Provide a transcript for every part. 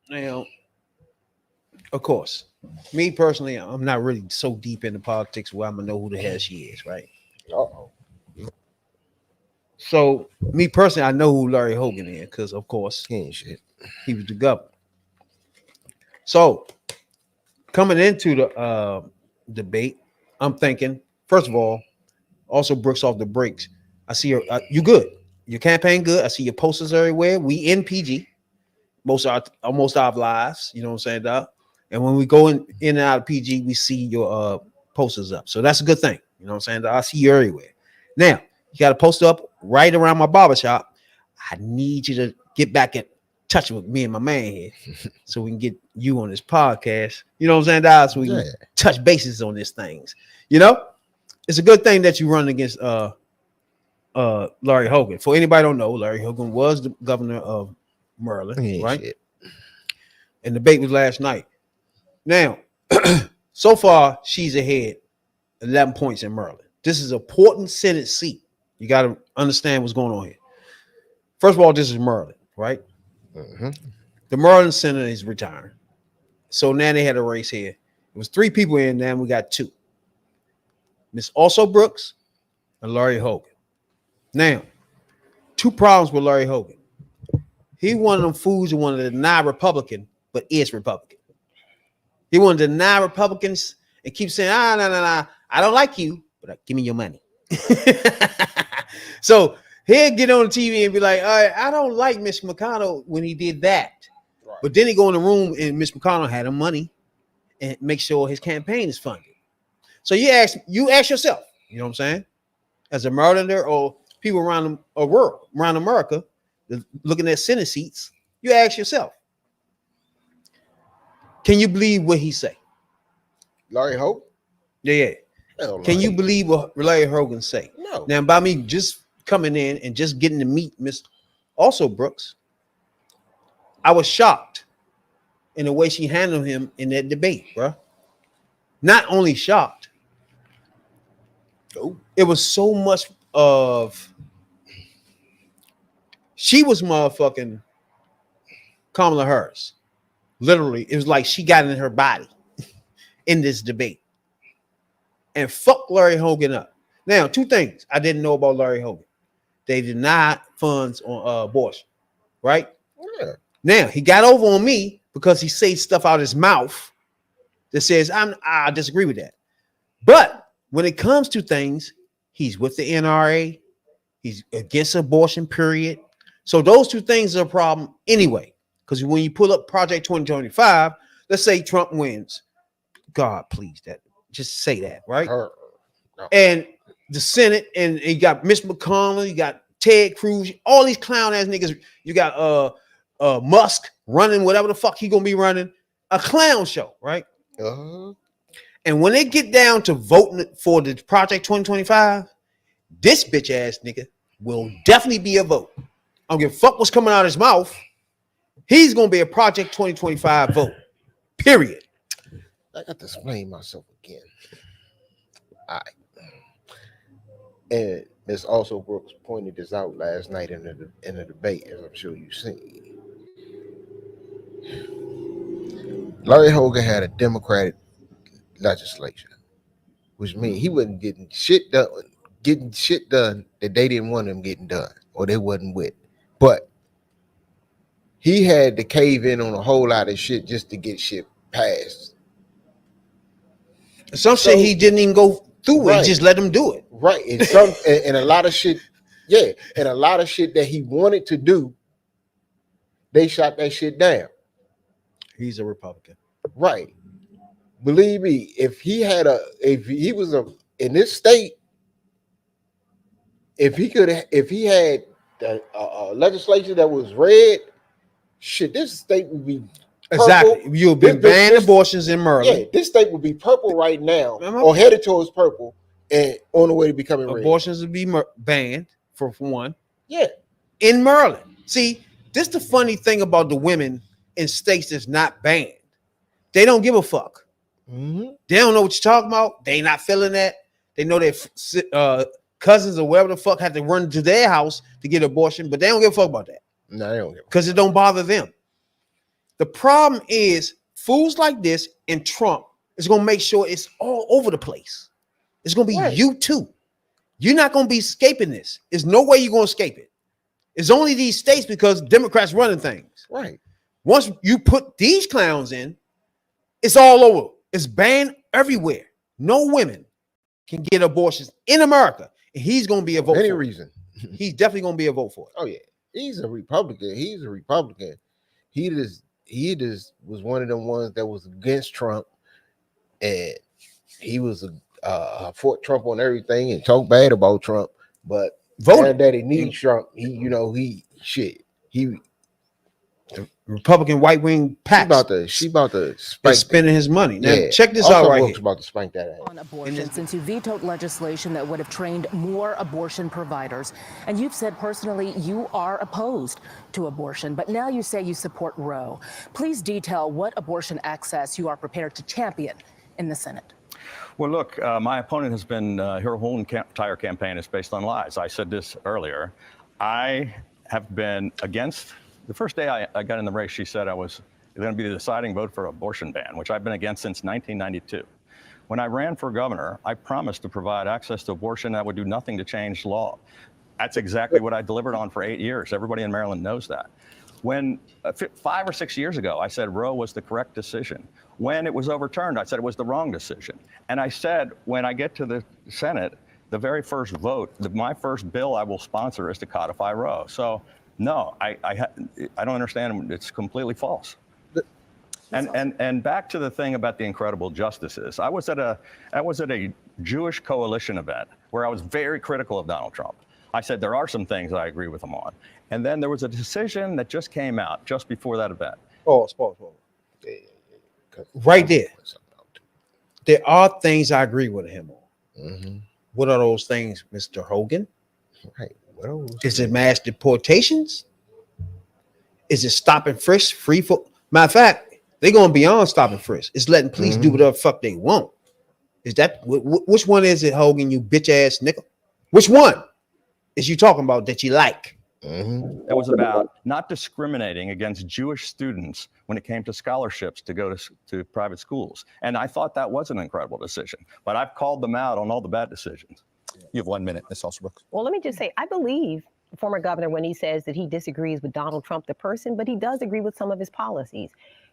Now, of course, me personally, I'm not really so deep into politics where I'm gonna know who the hell she is, right? Uh-oh. So, me personally, I know who Larry Hogan is because, of course, He ain't shit. he was the governor. So, coming into the debate, I'm thinking, first of all, also Brooks off the breaks. I see you good. Your campaign good. I see your posters everywhere. We in PG most of our lives. You know what I'm saying, dog? And when we go in and out of PG, we see your posters up. So that's a good thing. You know what I'm saying, dog? I see you everywhere. Now you got a poster up right around my barbershop. I need you to get back in touch with me and my man here, so we can get you on this podcast. You know what I'm saying, dog? So we can Yeah. touch bases on these things. You know, it's a good thing that you run against Larry Hogan. For anybody who don't know, Larry Hogan was the governor of Maryland, He ain't right? shit. And the debate was last night. Now, so far, she's ahead 11 points in Maryland. This is an important Senate seat. You got to understand what's going on here. First of all, this is Maryland, right? Mm-hmm. The Maryland Senator is retiring. So now they had a race here. It was 3 people in, now we got 2. Miss Also Brooks and Larry Hogan. Now, 2 problems with Larry Hogan. He one of them fools who wanted to deny Republican, but is Republican. He wanted to deny Republicans and keep saying, no, I don't like you, but give me your money. So he'll get on the TV and be like, all right, I don't like Mitch McConnell when he did that. Right. But then he go in the room and Mitch McConnell had him money and make sure his campaign is funded. So you ask yourself, you know what I'm saying? As a Marylander or people around the world, around America, looking at Senate seats, you ask yourself, can you believe what he say? Larry Hope? Yeah. Hell no. Can you believe what Larry Hogan say? No. Now, by me just coming in and just getting to meet Miss Also Brooks, I was shocked in the way she handled him in that debate, bro. Not only shocked, it was so much of she was motherfucking Kamala Harris. Literally, it was like she got in her body in this debate and fucked Larry Hogan up. Now, 2 things I didn't know about Larry Hogan. They denied funds on abortion, right? Yeah. Now, he got over on me because he says stuff out of his mouth that says, I disagree with that. But when it comes to things, he's with the NRA. He's against abortion, period. So those 2 things are a problem anyway. Because when you pull up Project 2025, let's say Trump wins. God, please, that just say that, right? No. And the Senate, and you got Mitch McConnell, you got Ted Cruz, all these clown ass niggas. You got Musk running whatever the fuck he gonna be running, a clown show, right? Uh-huh. And when they get down to voting for the Project 2025, this bitch ass nigga will definitely be a vote. I don't give a fuck what's coming out of his mouth. He's gonna be a Project 2025 vote. Period. I got to explain myself again. All right. And Miss Also Brooks pointed this out last night in the debate, as I'm sure you've seen. Larry Hogan had a Democratic legislature, which means he wasn't getting shit done that they didn't want him getting done or they wasn't with. But he had to cave in on a whole lot of shit just to get shit passed. Some shit he didn't even go through with. Right. He just let them do it. Right. And some and a lot of shit, yeah. And a lot of shit that he wanted to do, they shot that shit down. He's a Republican. Right. Believe me, if he was in this state, if he had a legislature that was red, shit, this state would be purple. Exactly. You'll be banning abortions in Maryland. Yeah, this state would be purple right now, or headed towards purple, and on the way to becoming red. Abortions would be banned for one. Yeah, in Maryland. See, this is the funny thing about the women in states that's not banned. They don't give a fuck. Mm-hmm. They don't know what you're talking about. They not feeling that. They know their cousins or whatever the fuck had to run to their house to get an abortion, but they don't give a fuck about that. No, they don't give a fuck. Because it don't bother them. The problem is fools like this and Trump is going to make sure it's all over the place. It's going to be Right. you too. You're not going to be escaping this. There's no way you're going to escape it. It's only these states because Democrats running things. Right. Once you put these clowns in, it's all over. It's banned everywhere. No women can get abortions in America. And he's going to be a vote Any for it. reason. He's definitely going to be a vote for it. Oh yeah. He's a Republican. He's a Republican. He just was one of them ones that was against Trump, and he was fought Trump on everything and talked bad about Trump. But Voted. that he needs Trump, he The Republican white wing pack she about to spank is spending his money. Now, yeah. check this Also out right Brooks here. about to spank that ass. On abortion, since you vetoed legislation that would have trained more abortion providers. And you've said personally you are opposed to abortion, but now you say you support Roe. Please detail what abortion access you are prepared to champion in the Senate. Well, look, my opponent has been, her whole entire campaign is based on lies. I said this earlier. I have been against, the first day I got in the race, she said I was going to be the deciding vote for abortion ban, which I've been against since 1992. When I ran for governor, I promised to provide access to abortion that would do nothing to change law. That's exactly what I delivered on for 8 years. Everybody in Maryland knows that. When 5 or 6 years ago, I said Roe was the correct decision. When it was overturned, I said it was the wrong decision. And I said, when I get to the Senate, the very first vote, my first bill I will sponsor is to codify Roe. So no, I don't understand. It's completely false. And back to the thing about the incredible justices. I was at a Jewish coalition event where I was very critical of Donald Trump. I said there are some things I agree with him on. And then there was a decision that just came out just before that event. Pause. Right there. There are things I agree with him on. Mm-hmm. What are those things, Mr. Hogan? Right. Well, Is it mass deportations? Is it stop and frisk, free for? Matter of fact, they're going beyond stop and frisk. It's letting police do whatever the fuck they want. Is that which one is it, Hogan? You bitch ass nigga. Which one is you talking about that you like? Mm-hmm. That was about not discriminating against Jewish students when it came to scholarships to go to private schools. And I thought that was an incredible decision. But I've called them out on all the bad decisions. You have 1 minute, Ms. Alsobrooks. Well, let me just say, I believe the former governor when he says that he disagrees with Donald Trump, the person, but he does agree with some of his policies.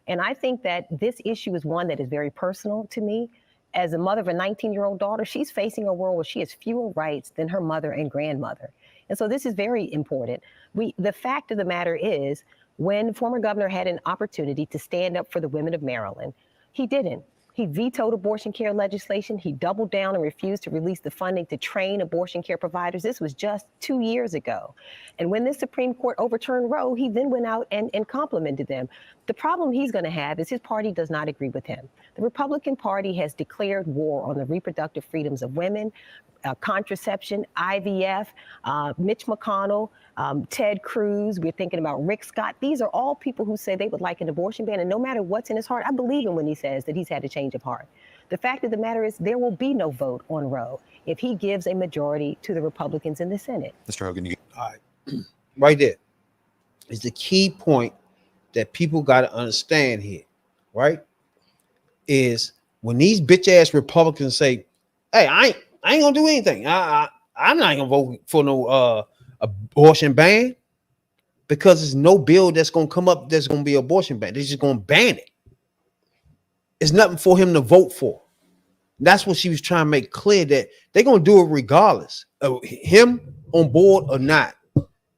And I think that this issue is one that is very personal to me. As a mother of a 19-year-old daughter, she's facing a world where she has fewer rights than her mother and grandmother. And so this is very important. The fact of the matter is, when former governor had an opportunity to stand up for the women of Maryland, he didn't. He vetoed abortion care legislation. He doubled down and refused to release the funding to train abortion care providers. This was just 2 years ago. And when the Supreme Court overturned Roe, he then went out and complimented them. The problem he's going to have is his party does not agree with him. The Republican Party has declared war on the reproductive freedoms of women, contraception, IVF, Mitch McConnell, Ted Cruz. We're thinking about Rick Scott. These are all people who say they would like an abortion ban. And no matter what's in his heart, I believe him when he says that he's had a change of heart. The fact of the matter is there will be no vote on Roe if he gives a majority to the Republicans in the Senate. Mr. Hogan, All right. Right there is the key point that people got to understand here, right? Is when these bitch ass Republicans say, hey, I ain't gonna do anything. I'm not gonna vote for no abortion ban because there's no bill that's gonna come up that's gonna be abortion ban. They're just gonna ban it. It's nothing for him to vote for. That's what she was trying to make clear, that they're gonna do it regardless of him on board or not.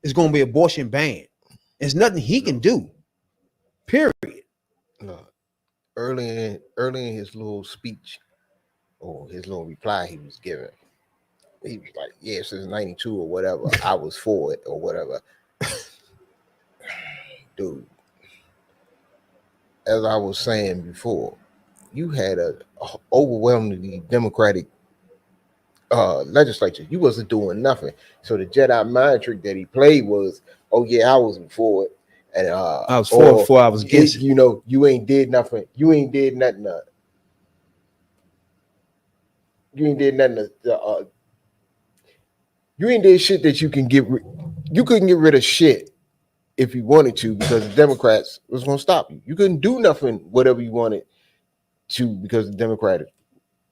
It's gonna be abortion ban. There's nothing he can do. Period. Early in his little speech or his little reply he was giving, he was like, yeah, since 92 or whatever, I was for it or whatever. Dude, as I was saying before, you had a overwhelmingly Democratic legislature. You wasn't doing nothing. So the Jedi mind trick that he played was, oh yeah, I wasn't for it. And I was for it before I was against it. You know, you ain't did nothing. You ain't did nothing. You ain't did nothing. You ain't did shit that you can get. You couldn't get rid of shit if you wanted to, because the Democrats was going to stop you. You couldn't do nothing, whatever you wanted to, because the Democrats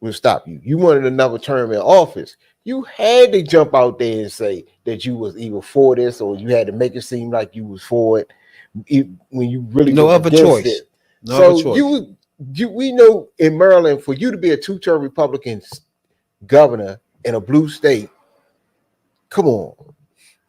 would stop you. You wanted another term in office. You had to jump out there and say that you was either for this, or you had to make it seem like you was for it when you really No was other against choice. it. No So other choice. we know in Maryland, for you to be a two-term Republican governor in a blue state, come on.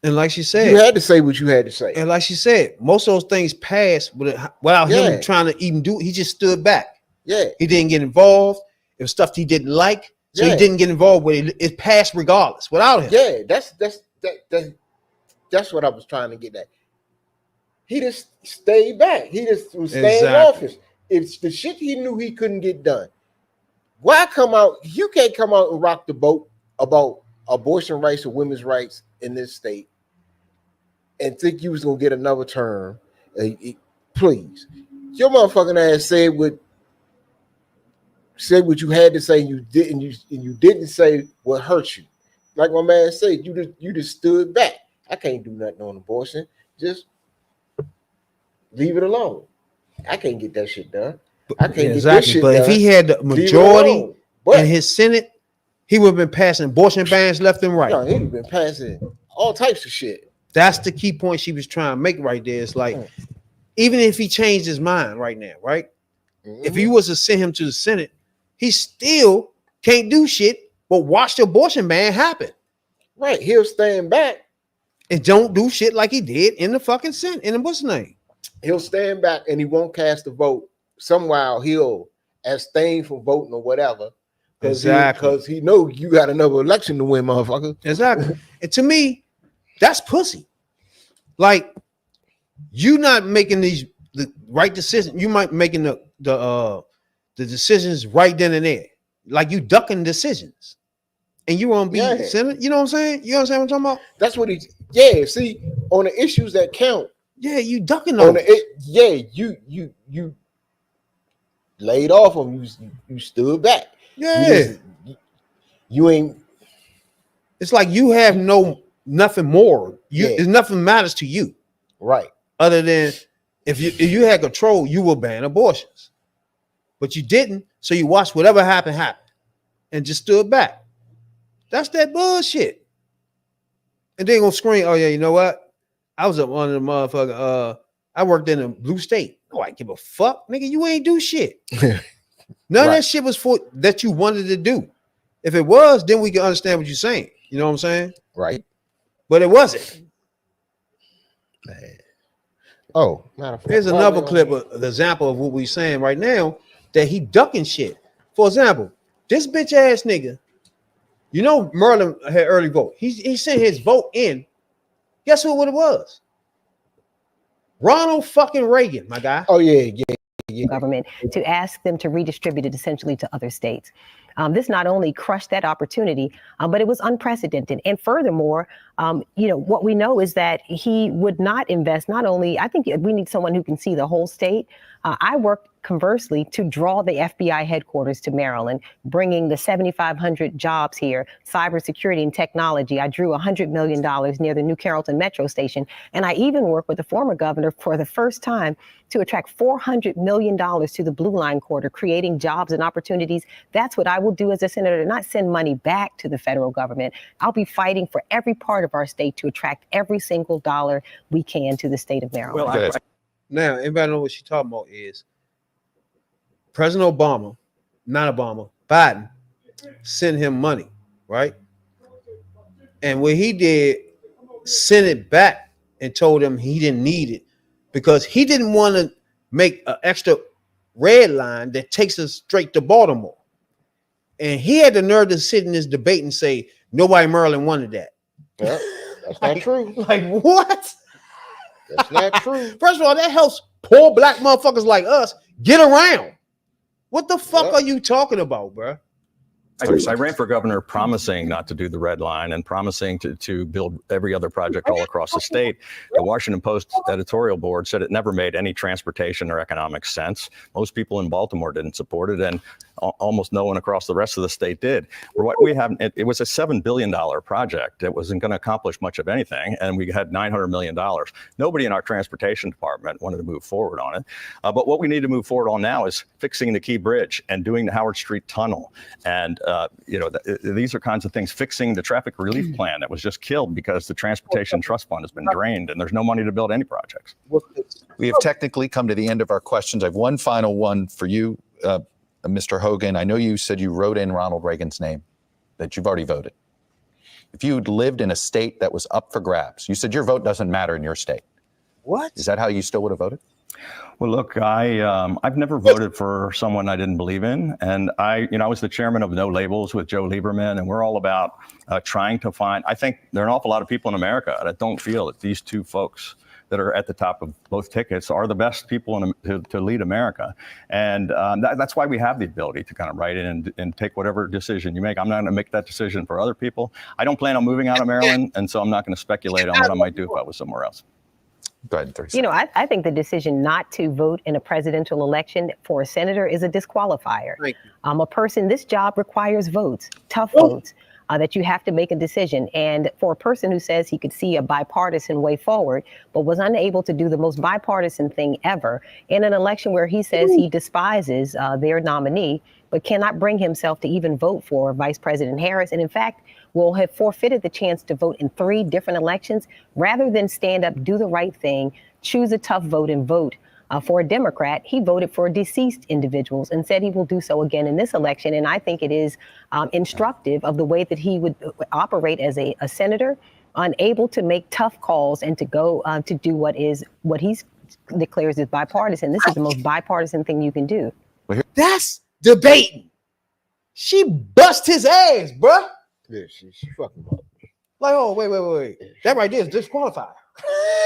And like she You said, had to say what you had to say. and like she said, most of those things passed without him trying to even do it. He just stood back. Yeah. He didn't get involved. It was stuff he didn't like, so he didn't get involved with it. It passed regardless without him. Yeah, that's what I was trying to get at. He just stayed back. He just was staying in office. It's the shit he knew he couldn't get done. Why come out? You can't come out and rock the boat about abortion rights or women's rights in this state and think you was gonna get another term. Please, your motherfucking ass said what you had to say. You didn't say what hurt you. Like my man said, you just stood back. I can't do nothing on abortion. Just leave it alone. I can't get that shit done. I can't get this shit but done. if he had the majority in his Senate, he would have been passing abortion bans left and right. No, he'd been passing all types of shit. That's the key point she was trying to make right there. It's like, even if he changed his mind right now, right? If he was to send him to the Senate, he still can't do shit but watch the abortion ban happen. Right. He'll stand back and don't do shit like he did in the fucking Senate. In the what's the name? He'll stand back and he won't cast a vote. Somehow he'll abstain from voting or whatever. Because he know you got another election to win, motherfucker. Exactly. And to me, that's pussy. Like, you not making the right decision. You might making the decisions right then and there. Like, you ducking decisions. And you want to be Senate. You know what I'm saying? You understand what I'm talking about? That's what see, on the issues that count. Yeah, you ducking on you laid off him. You stood back. Yeah. You ain't. It's like you have nothing more. There's nothing matters to you. Right. Other than if you had control, you will ban abortions. But you didn't, so you watched whatever happened and just stood back. That's that bullshit. And they gonna scream, oh yeah, you know what? I was up on the motherfucker. I worked in a blue state. Oh, I give a fuck, nigga. You ain't do shit. None of that shit was for that you wanted to do. If it was, then we can understand what you're saying. You know what I'm saying? Right. But it wasn't. Man. Oh, here's another clip of the example of what we're saying right now, that he ducking shit. For example, this bitch ass nigga, you know, Merlin had early vote. He sent his vote in. Guess who it was? Ronald fucking Reagan, my guy. Oh yeah. Government to ask them to redistribute it essentially to other states. This not only crushed that opportunity, but it was unprecedented. And furthermore, what we know is that he would not invest. Not only, I think we need someone who can see the whole state. I worked conversely to draw the FBI headquarters to Maryland, bringing the 7,500 jobs here, cybersecurity and technology. I drew $100 million near the New Carrollton Metro Station. And I even worked with the former governor for the first time to attract $400 million to the Blue Line Corridor, creating jobs and opportunities. That's what I will do as a senator, not send money back to the federal government. I'll be fighting for every part of our state to attract every single dollar we can to the state of Maryland. Well, now, everybody know what she's talking about is President Obama, not Obama, Biden, sent him money, right? And what he did, sent it back and told him he didn't need it because he didn't want to make an extra red line that takes us straight to Baltimore. And he had the nerve to sit in this debate and say, nobody in Maryland wanted that. Yeah, that's not true. Like, what? That's not true. First of all, that helps poor black motherfuckers like us get around. What the fuck are you talking about, bro? I ran for governor promising not to do the red line and promising to build every other project all across the state. The Washington Post editorial board said it never made any transportation or economic sense. Most people in Baltimore didn't support it, and almost no one across the rest of the state did. What we have, it was a $7 billion project. It wasn't going to accomplish much of anything, and we had $900 million. Nobody in our transportation department wanted to move forward on it. But what we need to move forward on now is fixing the Key Bridge and doing the Howard Street Tunnel. And these are kinds of things, fixing the traffic relief plan that was just killed because the Transportation Trust Fund has been drained and there's no money to build any projects. We have technically come to the end of our questions. I have one final one for you, Mr. Hogan. I know you said you wrote in Ronald Reagan's name, that you've already voted. If you lived in a state that was up for grabs, you said your vote doesn't matter in your state. What? Is that how you still would have voted? Well, look, I've never voted for someone I didn't believe in, and I was the chairman of No Labels with Joe Lieberman, and we're all about trying to find. I think there are an awful lot of people in America that don't feel that these two folks that are at the top of both tickets are the best people to lead America, and that's why we have the ability to kind of write in and take whatever decision you make. I'm not going to make that decision for other people. I don't plan on moving out of Maryland, and so I'm not going to speculate on what I might do if I was somewhere else. Go ahead, 30 seconds. You know, I think the decision not to vote in a presidential election for a senator is a disqualifier. A person, this job requires votes, tough votes, that you have to make a decision. And for a person who says he could see a bipartisan way forward, but was unable to do the most bipartisan thing ever in an election where he says he despises their nominee, but cannot bring himself to even vote for Vice President Harris. And in fact, will have forfeited the chance to vote in 3 different elections rather than stand up, do the right thing, choose a tough vote and vote for a Democrat. He voted for deceased individuals and said he will do so again in this election. And I think it is instructive of the way that he would operate as a senator, unable to make tough calls and to go to do what he declares is bipartisan. This is the most bipartisan thing you can do. That's debating. She bust his ass, bruh. Yeah, she fucking up. Like, oh, wait. That right there is disqualified.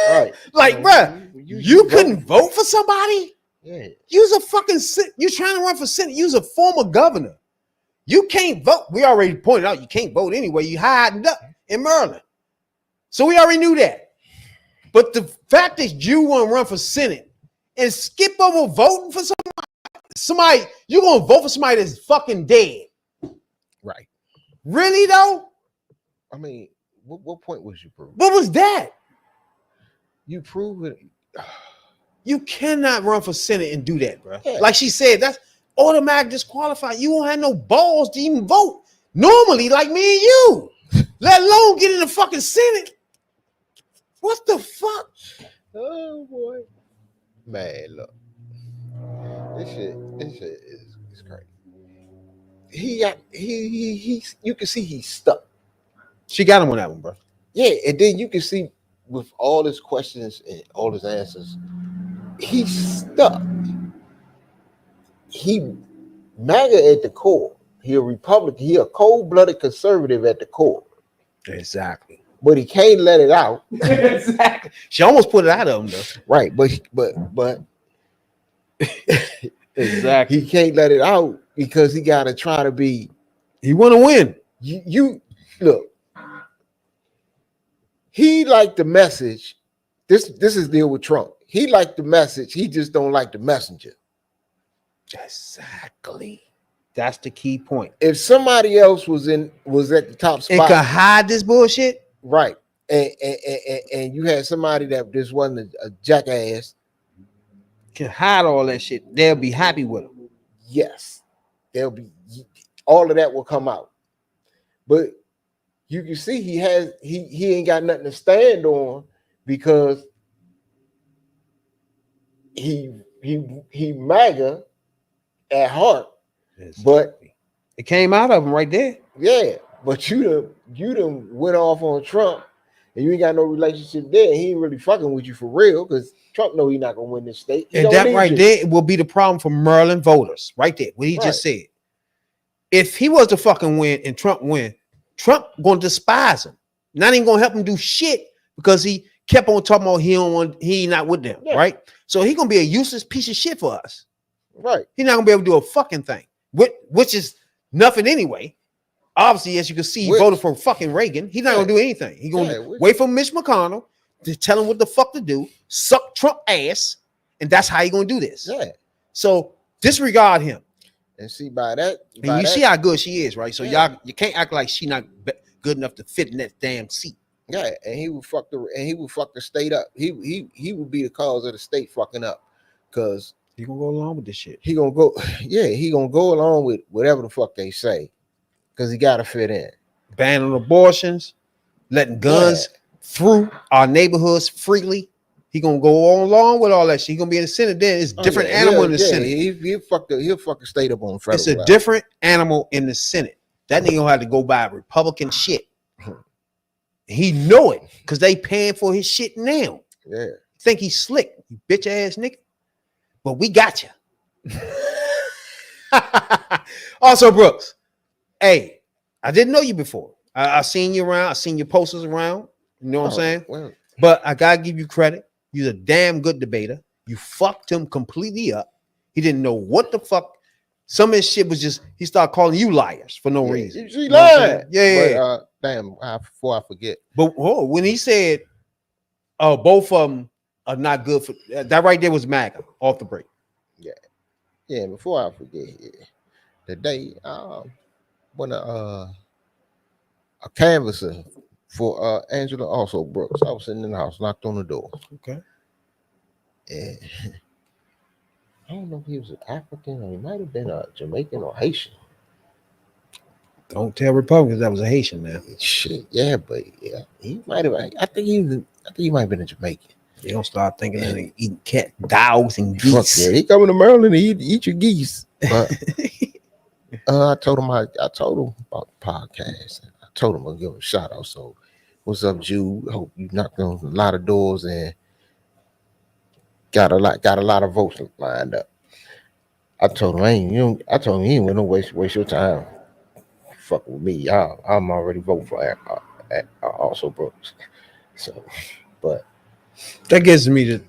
Right. Like, bruh, you couldn't vote for somebody? Yeah. You's a fucking, you trying to run for Senate. You's a former governor. You can't vote. We already pointed out you can't vote anyway. You hiding up in Maryland. So we already knew that. But the fact that you want to run for Senate and skip over voting for somebody, you're going to vote for somebody that's fucking dead. Right. Really, though? I mean, what point was you proving? What was that? You prove it. You cannot run for Senate and do that, bro. Yeah. Like she said, that's automatic disqualified. You won't have no balls to even vote. Normally, like me and you, let alone get in the fucking Senate. What the fuck? Oh boy, man, look, this shit is crazy. He you can see he's stuck. She got him on that one, bro. Yeah, and then you can see with all his questions and all his answers, he's stuck. He MAGA at the core. He a Republican. He a cold-blooded conservative at the core. Exactly. But he can't let it out. Exactly. She almost put it out of him, though. Right, but exactly. He can't let it out because he got to try to be. He want to win. You look. He liked the message. This is deal with Trump. He liked the message. He just don't like the messenger. Exactly. That's the key point. If somebody else was at the top spot and could hide this bullshit, right? And you had somebody that just wasn't a jackass, can hide all that shit. They'll be happy with him. Yes, they'll be. All of that will come out, but you can see he ain't got nothing to stand on because he MAGA at heart. Exactly. But it came out of him right there. Yeah, but you done went off on Trump and you ain't got no relationship there. He ain't really fucking with you for real because Trump know he's not gonna win this state. And that right there will be the problem for Maryland voters. Right there, what he just said. If he was to fucking win and Trump win, Trump gonna despise him. Not even gonna help him do shit because he kept on talking about he not with them, right? So he gonna be a useless piece of shit for us. Right. He's not gonna be able to do a fucking thing, which is nothing anyway. Obviously, as you can see, he Which- voted for fucking Reagan. He's not gonna do anything. He's gonna wait for Mitch McConnell to tell him what the fuck to do, suck Trump ass, and that's how he gonna do this. Yeah. So disregard him. And see by that, And you see how good she is, right? So Yeah. y'all, you can't act like she not good enough to fit in that damn seat. yeah, and he would fuck the state up. He would be the cause of the state fucking up, because You gonna go along with this shit? he gonna go, he gonna go along with whatever the fuck they say, because he gotta fit in. Banning abortions, letting guns through our neighborhoods freely. He gonna go along with all that shit. He gonna be in the Senate. Then it's a different animal in the Senate. He'll fuck the state up on the federal It's a level. different animal in the Senate. That nigga gonna have to go by Republican shit. He know it because they paying for his shit now. Yeah. Think he's slick, you bitch ass nigga. But we got you. Also, Brooks, hey, I didn't know you before. I seen you around. I seen your posters around. You know what I'm saying? Well, But I gotta give you credit. You're a damn good debater. You fucked him completely up. He didn't know what the fuck. Some of his shit was just he started calling you liars for no reason. She You know what I'm lied. saying? Yeah. But, damn, before I forget. But when he said, "Oh, both of them are not good for," that right there was MAGA off the break. Yeah, before I forget, the day when a canvasser for Angela also Brooks, I was sitting in the house, knocked on the door. Okay. And I don't know if he was an African or he might have been a Jamaican or Haitian. Don't tell Republicans that was a Haitian, man. Shit, yeah, but yeah, he might have. I think he might have been a Jamaican. They don't start thinking that they eating cat, dogs, and Fuck geese. yeah, he coming to Maryland to eat your geese. But I told him about the podcast. I told him I'll give him a shout out. So, what's up, Jude? Hope you knocked on a lot of doors and got a lot of votes lined up. I told him I told him he ain't gonna waste your time. Fuck with me, I'm already voting for also Brooks. So, but That gives me the